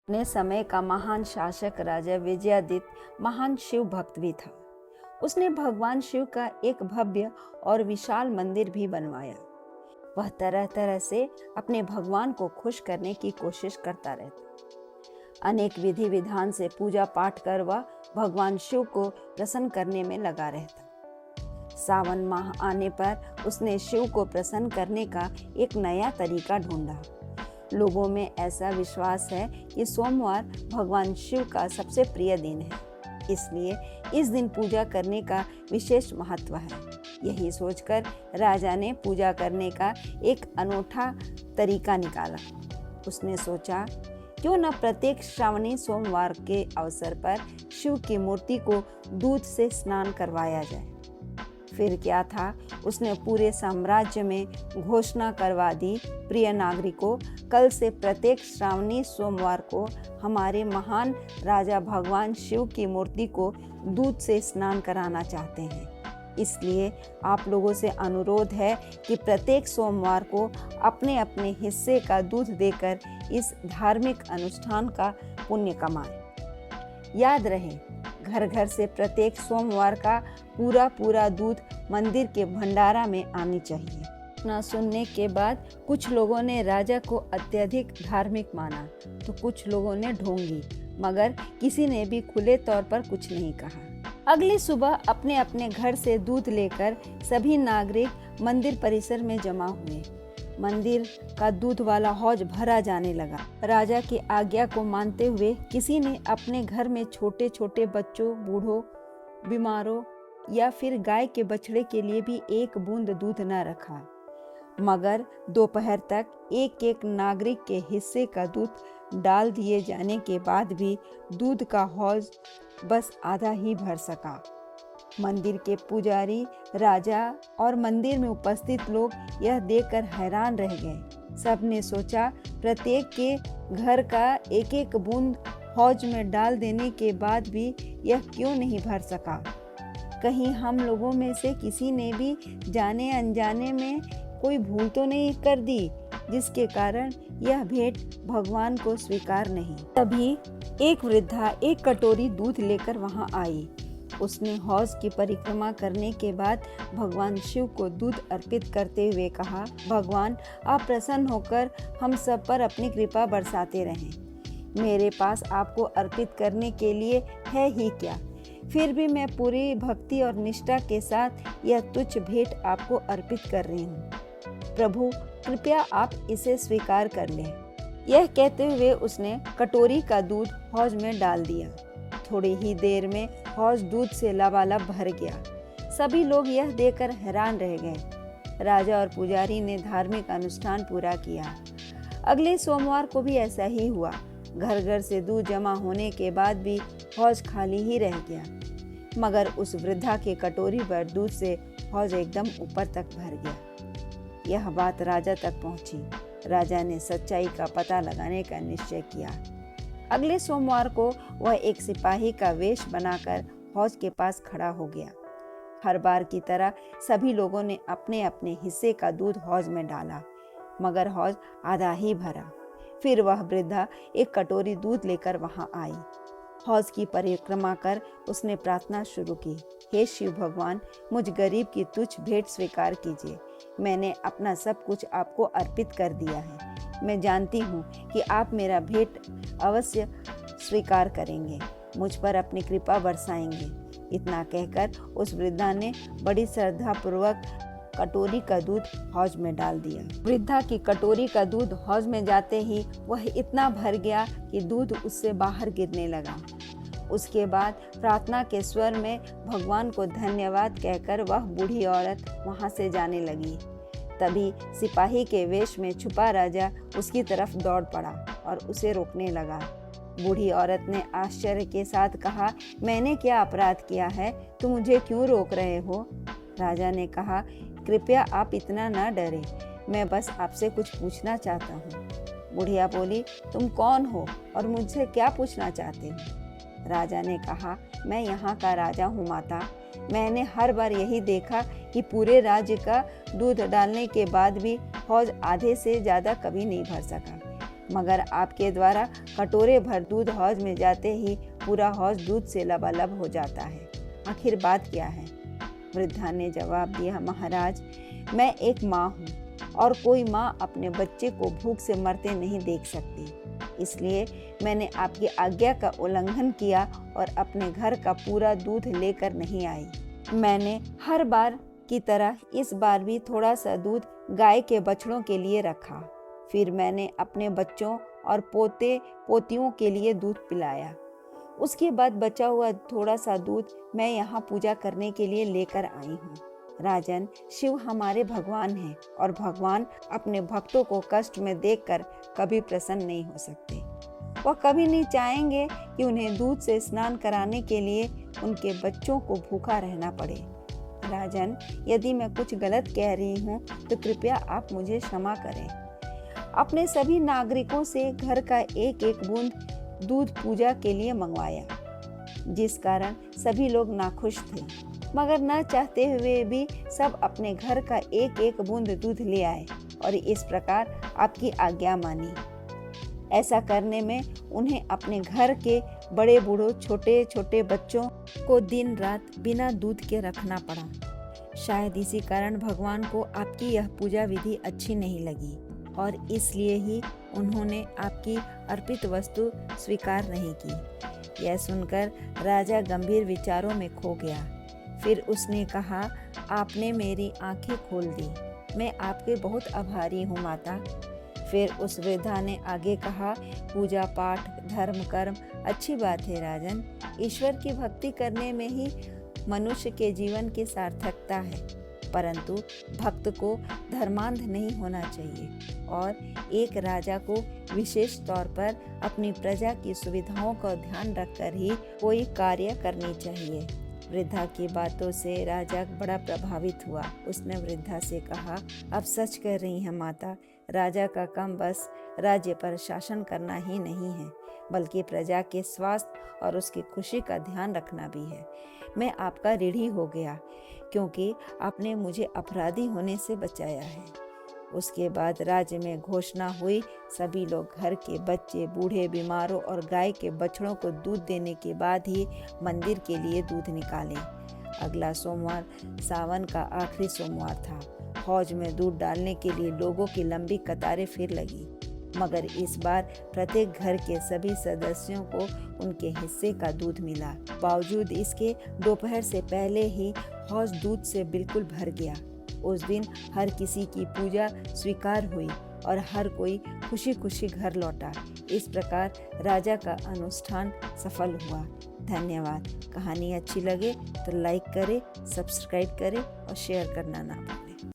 अपने समय का महान शासक राजा विजयादित्य महान शिव भक्त भी था। उसने भगवान शिव का एक भव्य और विशाल मंदिर भी बनवाया। वह तरह तरह से अपने भगवान को खुश करने की कोशिश करता रहता। अनेक विधि विधान से पूजा पाठ कर वह भगवान शिव को प्रसन्न करने में लगा रहता। सावन माह आने पर उसने शिव को प्रसन्न करने का एक नया तरीका ढूंढा। लोगों में ऐसा विश्वास है कि सोमवार भगवान शिव का सबसे प्रिय दिन है, इसलिए इस दिन पूजा करने का विशेष महत्व है। यही सोचकर राजा ने पूजा करने का एक अनोखा तरीका निकाला। उसने सोचा, क्यों न प्रत्येक श्रावणी सोमवार के अवसर पर शिव की मूर्ति को दूध से स्नान करवाया जाए। फिर क्या था, उसने पूरे साम्राज्य में घोषणा करवा दी, प्रिय नागरिकों, कल से प्रत्येक श्रावणी सोमवार को हमारे महान राजा भगवान शिव की मूर्ति को दूध से स्नान कराना चाहते हैं। इसलिए आप लोगों से अनुरोध है कि प्रत्येक सोमवार को अपने अपने हिस्से का दूध देकर इस धार्मिक अनुष्ठान का पुण्य कमाएं। याद रहे, घर घर से प्रत्येक सोमवार का पूरा दूध मंदिर के भंडारा में आनी चाहिए। ना सुनने के बाद कुछ लोगों ने राजा को अत्यधिक धार्मिक माना तो कुछ लोगों ने ढोंगी, मगर किसी ने भी खुले तौर पर कुछ नहीं कहा। अगली सुबह अपने अपने घर से दूध लेकर सभी नागरिक मंदिर परिसर में जमा हुए। मंदिर का दूध वाला हौज भरा जाने लगा। राजा की आज्ञा को मानते हुए किसी ने अपने घर में छोटे छोटे बच्चों, बूढ़ों, बीमारों या फिर गाय के बछड़े के लिए भी एक बूंद दूध न रखा, मगर दोपहर तक एक एक नागरिक के हिस्से का दूध डाल दिए जाने के बाद भी दूध का हौज बस आधा ही भर सका। मंदिर के पुजारी, राजा और मंदिर में उपस्थित लोग यह देखकर हैरान रह गए। सबने सोचा, प्रत्येक के घर का एक एक बूंद हौज में डाल देने के बाद भी यह क्यों नहीं भर सका। कहीं हम लोगों में से किसी ने भी जाने अनजाने में कोई भूल तो नहीं कर दी, जिसके कारण यह भेंट भगवान को स्वीकार नहीं। तभी एक वृद्धा एक कटोरी दूध लेकर वहां आई। उसने हौज की परिक्रमा करने के बाद भगवान शिव को दूध अर्पित करते हुए कहा, भगवान, आप प्रसन्न होकर हम सब पर अपनी कृपा बरसाते रहें। मेरे पास आपको अर्पित करने के लिए है ही क्या, फिर भी मैं पूरी भक्ति और निष्ठा के साथ यह तुच्छ भेंट आपको अर्पित कर रही हूँ। प्रभु, कृपया आप इसे स्वीकार कर लें। यह कहते हुए उसने कटोरी का दूध हौज में डाल दिया। थोड़ी ही देर में हौज दूध से लबालब भर गया। सभी लोग यह देखकर हैरान रह गए। राजा और पुजारी ने धार्मिक अनुष्ठान पूरा किया। अगले सोमवार को भी ऐसा ही हुआ। घर घर से दूध जमा होने के बाद भी हौज खाली ही रह गया, मगर उस वृद्धा के कटोरी पर दूध से हौज एकदम ऊपर तक भर गया। यह बात राजा तक पहुंची। राजा ने सच्चाई का पता लगाने का निश्चय किया। अगले सोमवार को वह एक सिपाही का वेश बनाकर हौज के पास खड़ा हो गया। हर बार की तरह सभी लोगों ने अपने अपने हिस्से का दूध हौज में डाला, मगर हौज आधा ही भरा। फिर वह वृद्धा एक कटोरी दूध लेकर वहां आई। हौज की परिक्रमा कर उसने प्रार्थना शुरू की, हे शिव भगवान, मुझ गरीब की तुच्छ भेंट स्वीकार कीजिए। मैंने अपना सब कुछ आपको अर्पित कर दिया है। मैं जानती हूँ कि आप मेरा भेंट अवश्य स्वीकार करेंगे, मुझ पर अपनी कृपा बरसाएंगे। इतना कहकर उस वृद्धा ने बड़ी श्रद्धा पूर्वक कटोरी का दूध हौज में डाल दिया। वृद्धा की कटोरी का दूध हौज में जाते ही वह इतना भर गया कि दूध उससे बाहर गिरने लगा। उसके बाद प्रार्थना के स्वर में भगवान को धन्यवाद कहकर वह बूढ़ी औरत वहां से जाने लगी। तभी सिपाही के वेश में छुपा राजा उसकी तरफ दौड़ पड़ा और उसे रोकने लगा। बूढ़ी औरत ने आश्चर्य के साथ कहा, मैंने क्या अपराध किया है, तुम मुझे क्यों रोक रहे हो? राजा ने कहा, कृपया आप इतना न डरे, मैं बस आपसे कुछ पूछना चाहता हूँ। बुढ़िया बोली, तुम कौन हो और मुझसे क्या पूछना चाहते हो? राजा ने कहा, मैं यहाँ का राजा हूँ माता। मैंने हर बार यही देखा कि पूरे राज्य का दूध डालने के बाद भी हौज आधे से ज़्यादा कभी नहीं भर सका। मगर आपके द्वारा कटोरे भर दूध हौज में जाते ही पूरा हौज दूध से लबालब हो जाता है। आखिर बात क्या है? वृद्धा ने जवाब दिया, महाराज, मैं एक माँ हूँ और कोई माँ अपने बच्चे को भूख से मरते नहीं देख सकती। इसलिए मैंने आपकी आज्ञा का उल्लंघन किया और अपने घर का पूरा दूध लेकर नहीं आई। मैंने हर बार की तरह इस बार भी थोड़ा सा दूध गाय के बछड़ों के लिए रखा। फिर मैंने अपने बच्चों और पोते पोतियों के लिए दूध पिलाया। उसके बाद बचा हुआ थोड़ा सा दूध मैं यहाँ पूजा करने के लिए लेकर आई हूँ। राजन, शिव हमारे भगवान हैं और भगवान अपने भक्तों को कष्ट में देखकर कभी प्रसन्न नहीं हो सकते। वह कभी नहीं चाहेंगे कि उन्हें दूध से स्नान कराने के लिए उनके बच्चों को भूखा रहना पड़े। राजन, यदि मैं कुछ गलत कह रही हूँ तो कृपया आप मुझे क्षमा करें। अपने सभी नागरिकों से घर का एक एक बूंद दूध पूजा के लिए मंगवाया, जिस कारण सभी लोग नाखुश थे, मगर न चाहते हुए भी सब अपने घर का एक एक बूंद दूध ले आए और इस प्रकार आपकी आज्ञा मानी। ऐसा करने में उन्हें अपने घर के बड़े बूढ़ों छोटे छोटे बच्चों को दिन रात बिना दूध के रखना पड़ा। शायद इसी कारण भगवान को आपकी यह पूजा विधि अच्छी नहीं लगी और इसलिए ही उन्होंने आपकी अर्पित वस्तु स्वीकार नहीं की। यह सुनकर राजा गंभीर विचारों में खो गया। फिर उसने कहा, आपने मेरी आंखें खोल दी, मैं आपके बहुत आभारी हूँ माता। फिर उस वृद्धा ने आगे कहा, पूजा पाठ धर्म कर्म अच्छी बात है राजन, ईश्वर की भक्ति करने में ही मनुष्य के जीवन की सार्थकता है, परंतु भक्त को धर्मांध नहीं होना चाहिए और एक राजा को विशेष तौर पर अपनी प्रजा की सुविधाओं का ध्यान रखकर ही कोई कार्य करनी चाहिए। वृद्धा की बातों से राजा बड़ा प्रभावित हुआ। उसने वृद्धा से कहा, अब सच कह रही हैं माता, राजा का काम बस राज्य पर शासन करना ही नहीं है, बल्कि प्रजा के स्वास्थ्य और उसकी खुशी का ध्यान रखना भी है। मैं आपका ऋणी हो गया क्योंकि आपने मुझे अपराधी होने से बचाया है। उसके बाद राज्य में घोषणा हुई, सभी लोग घर के बच्चे, बूढ़े, बीमारों और गाय के बछड़ों को दूध देने के बाद ही मंदिर के लिए दूध निकालें। अगला सोमवार सावन का आखिरी सोमवार था। हौज में दूध डालने के लिए लोगों की लंबी कतारें फिर लगी, मगर इस बार प्रत्येक घर के सभी सदस्यों को उनके हिस्से का दूध मिला। बावजूद इसके दोपहर से पहले ही हौज दूध से बिल्कुल भर गया। उस दिन हर किसी की पूजा स्वीकार हुई और हर कोई खुशी खुशी घर लौटा। इस प्रकार राजा का अनुष्ठान सफल हुआ। धन्यवाद। कहानी अच्छी लगे तो लाइक करें, सब्सक्राइब करें और शेयर करना ना भूलें।